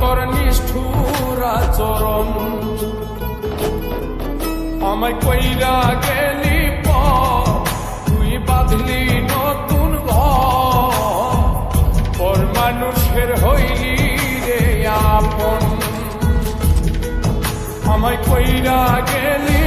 তোর নিষ্ঠুর আচরণ। আমায় কইরা গেলি তুই বাঁধলি নতুন ঘর, পর মানুষের হইলি রে আপন। আমায় কইরা গেলি